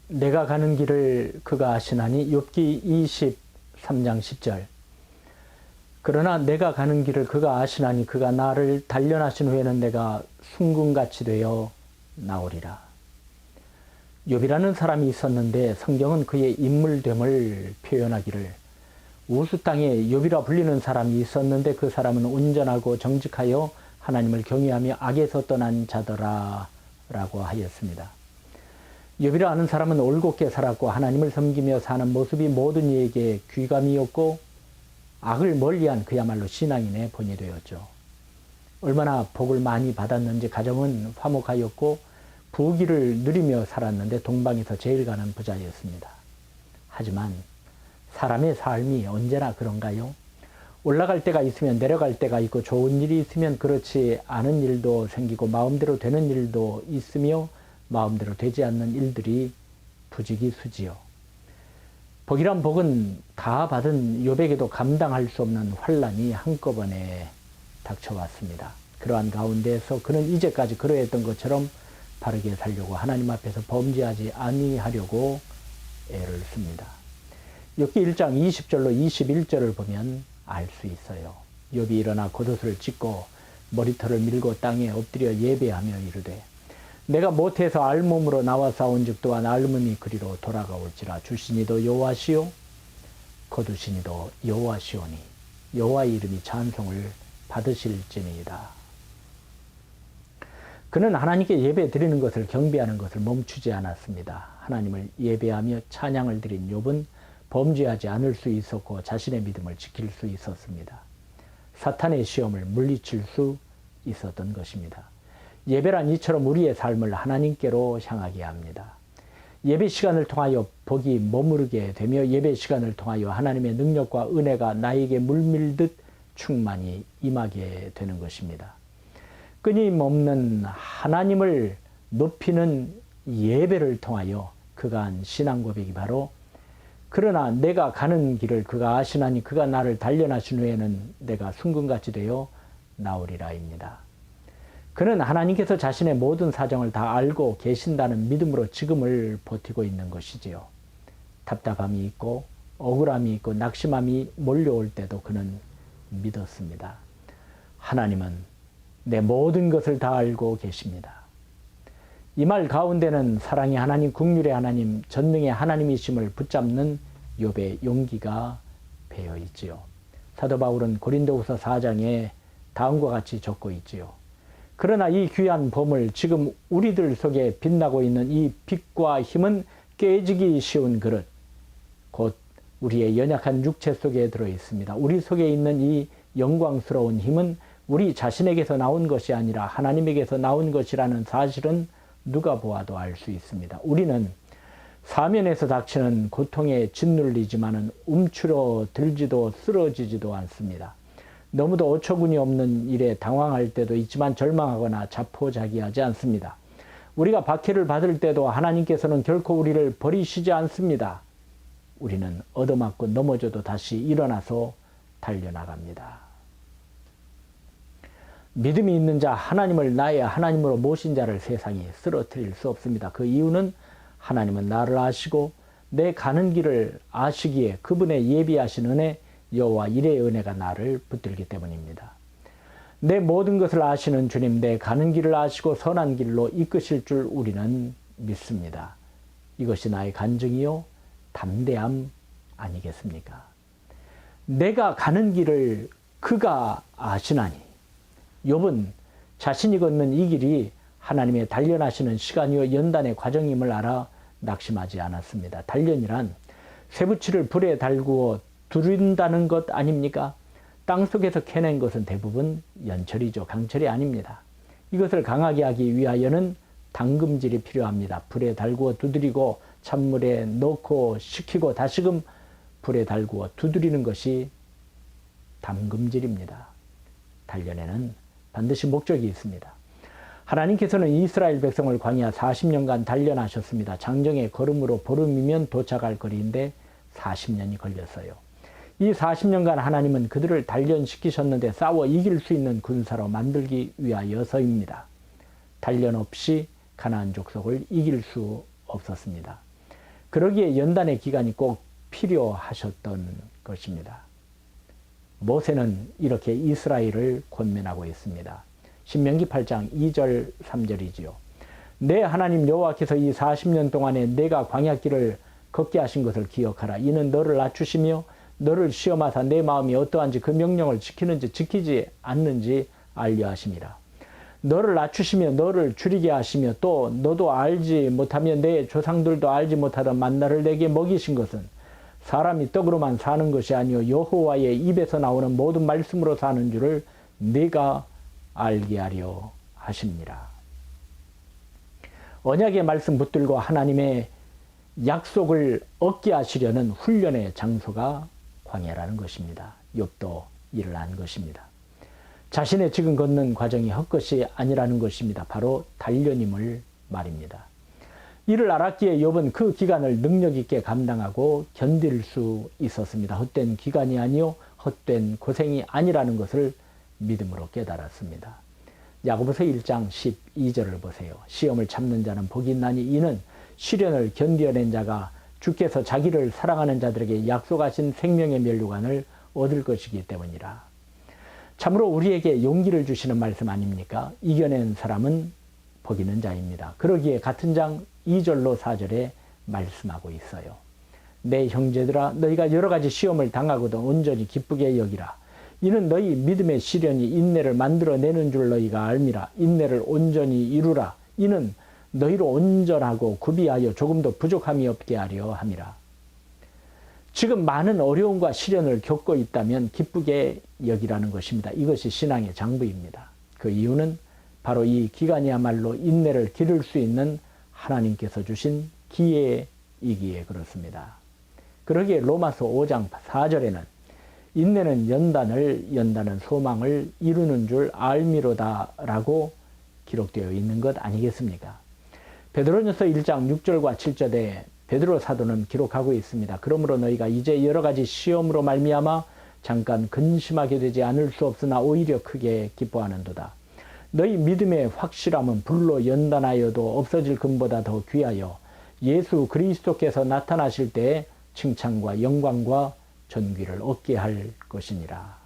내가 가는 길을 그가 아시나니. 욥기 23장 10절. 그러나 내가 가는 길을 그가 아시나니 그가 나를 단련하신 후에는 내가 순금같이 되어 나오리라. 욥이라는 사람이 있었는데 성경은 그의 인물됨을 표현하기를, 우스 땅에 욥이라 불리는 사람이 있었는데 그 사람은 온전하고 정직하여 하나님을 경외하며 악에서 떠난 자더라 라고 하였습니다. 욥이라 하는 사람은 올곧게 살았고 하나님을 섬기며 사는 모습이 모든 이에게 귀감이었고 악을 멀리한 그야말로 신앙인의 본이 되었죠. 얼마나 복을 많이 받았는지 가정은 화목하였고 부귀를 누리며 살았는데 동방에서 제일 가는 부자였습니다. 하지만 사람의 삶이 언제나 그런가요? 올라갈 때가 있으면 내려갈 때가 있고 좋은 일이 있으면 그렇지 않은 일도 생기고 마음대로 되는 일도 있으며 마음대로 되지 않는 일들이 부지기수지요. 복이란 복은 다 받은 욥에게도 감당할 수 없는 환난이 한꺼번에 닥쳐왔습니다. 그러한 가운데에서 그는 이제까지 그러했던 것처럼 바르게 살려고 하나님 앞에서 범죄하지 아니하려고 애를 씁니다. 욥기 1장 20절로 21절을 보면 알 수 있어요. 욥이 일어나 겉옷을 찢고 머리털을 밀고 땅에 엎드려 예배하며 이르되, 내가 모태에서 알몸으로 나와 싸운즉 또한 알몸이 그리로 돌아가올지라. 주시니도 여호와시요 거두시니도 여호와시오니 여호와의 이름이 찬송을 받으실지니이다. 그는 하나님께 예배 드리는 것을, 경배하는 것을 멈추지 않았습니다. 하나님을 예배하며 찬양을 드린 욥은 범죄하지 않을 수 있었고 자신의 믿음을 지킬 수 있었습니다. 사탄의 시험을 물리칠 수 있었던 것입니다. 예배란 이처럼 우리의 삶을 하나님께로 향하게 합니다. 예배 시간을 통하여 복이 머무르게 되며 예배 시간을 통하여 하나님의 능력과 은혜가 나에게 물밀듯 충만히 임하게 되는 것입니다. 끊임없는 하나님을 높이는 예배를 통하여 그가 한 신앙 고백이 바로, 그러나 내가 가는 길을 그가 아시나니 그가 나를 단련하신 후에는 내가 순금같이 되어 나오리라입니다. 그는 하나님께서 자신의 모든 사정을 다 알고 계신다는 믿음으로 지금을 버티고 있는 것이지요. 답답함이 있고 억울함이 있고 낙심함이 몰려올 때도 그는 믿었습니다. 하나님은 내 모든 것을 다 알고 계십니다. 이 말 가운데는 사랑의 하나님, 긍휼의 하나님, 전능의 하나님이심을 붙잡는 욥의 용기가 배어 있지요. 사도 바울은 고린도후서 4장에 다음과 같이 적고 있지요. 그러나 이 귀한 보물, 지금 우리들 속에 빛나고 있는 이 빛과 힘은 깨지기 쉬운 그릇, 곧 우리의 연약한 육체 속에 들어 있습니다. 우리 속에 있는 이 영광스러운 힘은 우리 자신에게서 나온 것이 아니라 하나님에게서 나온 것이라는 사실은 누가 보아도 알 수 있습니다. 우리는 사면에서 닥치는 고통에 짓눌리지만은 움츠러들지도 쓰러지지도 않습니다. 너무도 어처구니 없는 일에 당황할 때도 있지만 절망하거나 자포자기하지 않습니다. 우리가 박해를 받을 때도 하나님께서는 결코 우리를 버리시지 않습니다. 우리는 얻어맞고 넘어져도 다시 일어나서 달려나갑니다. 믿음이 있는 자, 하나님을 나의 하나님으로 모신 자를 세상이 쓰러뜨릴 수 없습니다. 그 이유는 하나님은 나를 아시고 내 가는 길을 아시기에 그분의 예비하신 은혜, 여호와 이레의 은혜가 나를 붙들기 때문입니다. 내 모든 것을 아시는 주님, 내 가는 길을 아시고 선한 길로 이끄실 줄 우리는 믿습니다. 이것이 나의 간증이요 담대함 아니겠습니까? 내가 가는 길을 그가 아시나니. 욥은 자신이 걷는 이 길이 하나님의 단련하시는 시간이요 연단의 과정임을 알아 낙심하지 않았습니다. 단련이란 쇠붙이를 불에 달구어 두른다는 것 아닙니까? 땅속에서 캐낸 것은 대부분 연철이죠. 강철이 아닙니다. 이것을 강하게 하기 위하여는 담금질이 필요합니다. 불에 달구어 두드리고 찬물에 넣고 식히고 다시금 불에 달구어 두드리는 것이 담금질입니다. 단련에는 반드시 목적이 있습니다. 하나님께서는 이스라엘 백성을 광야 40년간 단련하셨습니다. 장정의 걸음으로 보름이면 도착할 거리인데 40년이 걸렸어요. 이 40년간 하나님은 그들을 단련시키셨는데 싸워 이길 수 있는 군사로 만들기 위하여서입니다. 단련 없이 가나안 족속을 이길 수 없었습니다. 그러기에 연단의 기간이 꼭 필요하셨던 것입니다. 모세는 이렇게 이스라엘을 권면하고 있습니다. 신명기 8장 2절 3절이지요. 내 하나님 여호와께서 이 40년 동안에 내가 광야길을 걷게 하신 것을 기억하라. 이는 너를 낮추시며 너를 시험하사 내 마음이 어떠한지 그 명령을 지키는지 지키지 않는지 알려 하심이라. 너를 낮추시며 너를 줄이게 하시며 또 너도 알지 못하며 내 조상들도 알지 못하던 만나를 내게 먹이신 것은 사람이 떡으로만 사는 것이 아니요 여호와의 입에서 나오는 모든 말씀으로 사는 줄을 네가 알게 하려 하십니다. 언약의 말씀 붙들고 하나님의 약속을 얻게 하시려는 훈련의 장소가 광야라는 것입니다. 욥도 이를 안 것입니다. 자신의 지금 걷는 과정이 헛것이 아니라는 것입니다. 바로 단련임을 말입니다. 이를 알았기에 욥은 그 기간을 능력 있게 감당하고 견딜 수 있었습니다. 헛된 기간이 아니요 헛된 고생이 아니라는 것을 믿음으로 깨달았습니다. 야고보서 1장 12절을 보세요. 시험을 참는 자는 복이 있나니 이는 시련을 견뎌낸 자가 주께서 자기를 사랑하는 자들에게 약속하신 생명의 면류관을 얻을 것이기 때문이라. 참으로 우리에게 용기를 주시는 말씀 아닙니까? 이겨낸 사람은 복 있는 자입니다. 그러기에 같은 장 2절로 4절에 말씀하고 있어요. 내 형제들아 너희가 여러 가지 시험을 당하거든 온전히 기쁘게 여기라. 이는 너희 믿음의 시련이 인내를 만들어내는 줄 너희가 알미라. 인내를 온전히 이루라. 이는 너희로 온전하고 구비하여 조금도 부족함이 없게 하려 함이라. 지금 많은 어려움과 시련을 겪고 있다면 기쁘게 여기라는 것입니다. 이것이 신앙의 장부입니다. 그 이유는 바로 이 기간이야말로 인내를 기를 수 있는 하나님께서 주신 기회이기에 그렇습니다. 그러기에 로마서 5장 4절에는 인내는 연단은 소망을 이루는 줄 알미로다라고 기록되어 있는 것 아니겠습니까? 베드로전서 1장 6절과 7절에 베드로 사도는 기록하고 있습니다. 그러므로 너희가 이제 여러 가지 시험으로 말미암아 잠깐 근심하게 되지 않을 수 없으나 오히려 크게 기뻐하는도다. 너희 믿음의 확실함은 불로 연단하여도 없어질 금보다 더 귀하여 예수 그리스도께서 나타나실 때에 칭찬과 영광과 존귀를 얻게 할 것이니라.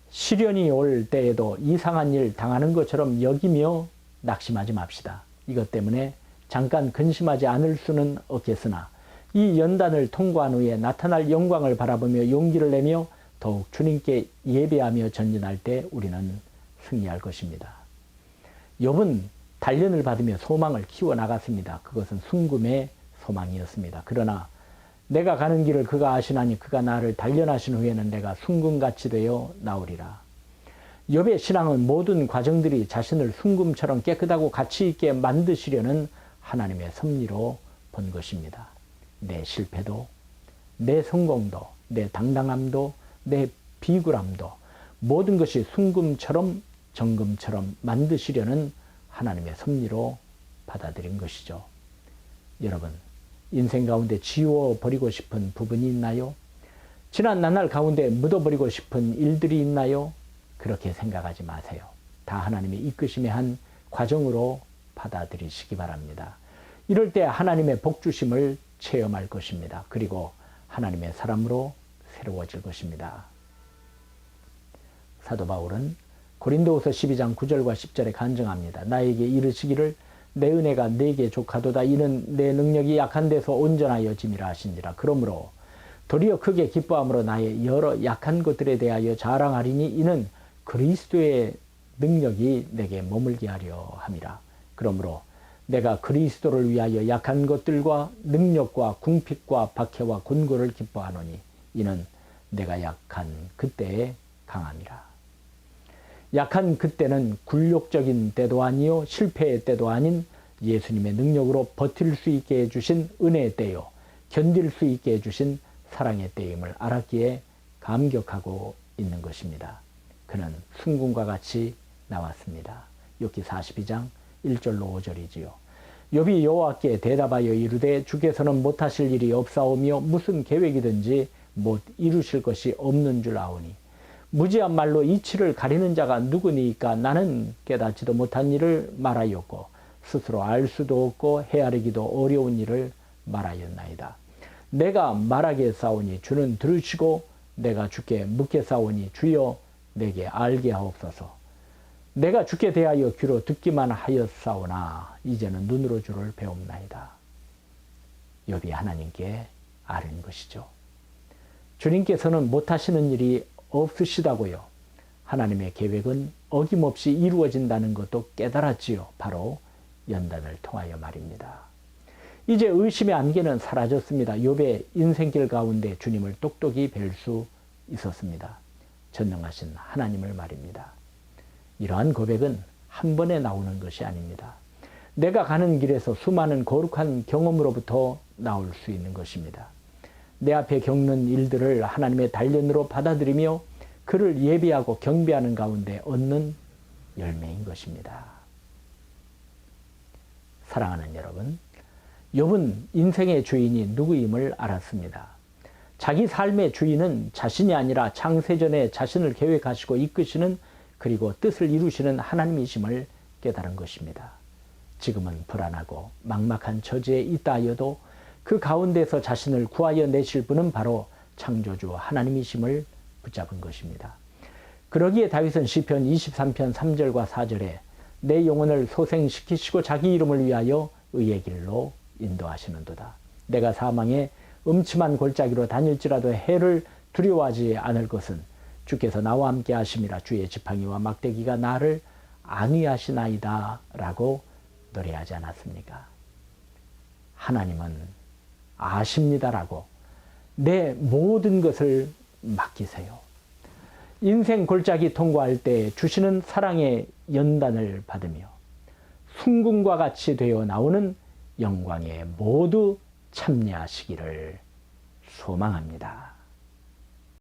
시련이 올 때에도 이상한 일 당하는 것처럼 여기며 낙심하지 맙시다. 이것 때문에 잠깐 근심하지 않을 수는 없겠으나 이 연단을 통과한 후에 나타날 영광을 바라보며 용기를 내며 더욱 주님께 예배하며 전진할 때 우리는 승리할 것입니다. 욥은 단련을 받으며 소망을 키워나갔습니다. 그것은 순금의 소망이었습니다. 그러나 내가 가는 길을 그가 아시나니 그가 나를 단련하신 후에는 내가 순금같이 되어 나오리라. 욥의 신앙은 모든 과정들이 자신을 순금처럼 깨끗하고 가치 있게 만드시려는 하나님의 섭리로 본 것입니다. 내 실패도, 내 성공도, 내 당당함도, 내 비굴함도 모든 것이 순금처럼 정금처럼 만드시려는 하나님의 섭리로 받아들인 것이죠. 여러분, 인생 가운데 지워버리고 싶은 부분이 있나요? 지난 나날 가운데 묻어버리고 싶은 일들이 있나요? 그렇게 생각하지 마세요. 다 하나님의 이끄심의 한 과정으로 받아들이시기 바랍니다. 이럴 때 하나님의 복주심을 체험할 것입니다. 그리고 하나님의 사람으로 새로워질 것입니다. 사도 바울은 고린도후서 12장 9절과 10절에 간증합니다. 나에게 이르시기를 내 은혜가 네게 족하도다. 이는 내 능력이 약한 데서 온전하여 짐이라 하시니라. 그러므로 도리어 크게 기뻐함으로 나의 여러 약한 것들에 대하여 자랑하리니 이는 그리스도의 능력이 내게 머물게 하려 함이라. 그러므로 내가 그리스도를 위하여 약한 것들과 능력과 궁핍과 박해와 곤고를 기뻐하노니 이는 내가 약한 그때에 강함이라. 약한 그때는 굴욕적인 때도 아니요 실패의 때도 아닌 예수님의 능력으로 버틸 수 있게 해주신 은혜의 때요 견딜 수 있게 해주신 사랑의 때임을 알았기에 감격하고 있는 것입니다. 그는 순금과 같이 나왔습니다. 욥기 42장 1절로 5절이지요. 욥이 여호와께 대답하여 이르되 주께서는 못하실 일이 없사오며 무슨 계획이든지 못 이루실 것이 없는 줄 아오니 무지한 말로 이치를 가리는 자가 누구니까 나는 깨닫지도 못한 일을 말하였고 스스로 알 수도 없고 헤아리기도 어려운 일을 말하였나이다. 내가 말하겠사오니 주는 들으시고 내가 주께 묻겠사오니 주여 내게 알게 하옵소서. 내가 주께 대하여 귀로 듣기만 하였사오나 이제는 눈으로 주를 배웁나이다. 욥이 하나님께 아뢰는 것이죠. 주님께서는 못하시는 일이 없으시다고요. 하나님의 계획은 어김없이 이루어진다는 것도 깨달았지요. 바로 연단을 통하여 말입니다. 이제 의심의 안개는 사라졌습니다. 욥의 인생길 가운데 주님을 똑똑히 뵐 수 있었습니다. 전능하신 하나님을 말입니다. 이러한 고백은 한 번에 나오는 것이 아닙니다. 내가 가는 길에서 수많은 거룩한 경험으로부터 나올 수 있는 것입니다. 내 앞에 겪는 일들을 하나님의 단련으로 받아들이며 그를 예배하고 경배하는 가운데 얻는 열매인 것입니다. 사랑하는 여러분, 욥은 인생의 주인이 누구임을 알았습니다. 자기 삶의 주인은 자신이 아니라 창세전에 자신을 계획하시고 이끄시는 그리고 뜻을 이루시는 하나님이심을 깨달은 것입니다. 지금은 불안하고 막막한 처지에 있다 하여도 그 가운데서 자신을 구하여 내실 분은 바로 창조주 하나님이심을 붙잡은 것입니다. 그러기에 다윗은 시편 23편 3절과 4절에 내 영혼을 소생시키시고 자기 이름을 위하여 의의 길로 인도하시는도다. 내가 사망의 음침한 골짜기로 다닐지라도 해를 두려워하지 않을 것은 주께서 나와 함께 하심이라. 주의 지팡이와 막대기가 나를 안위하시나이다 라고 노래하지 않았습니까? 하나님은 아십니다라고 내 모든 것을 맡기세요. 인생 골짜기 통과할 때 주시는 사랑의 연단을 받으며 순금과 같이 되어 나오는 영광에 모두 참여하시기를 소망합니다.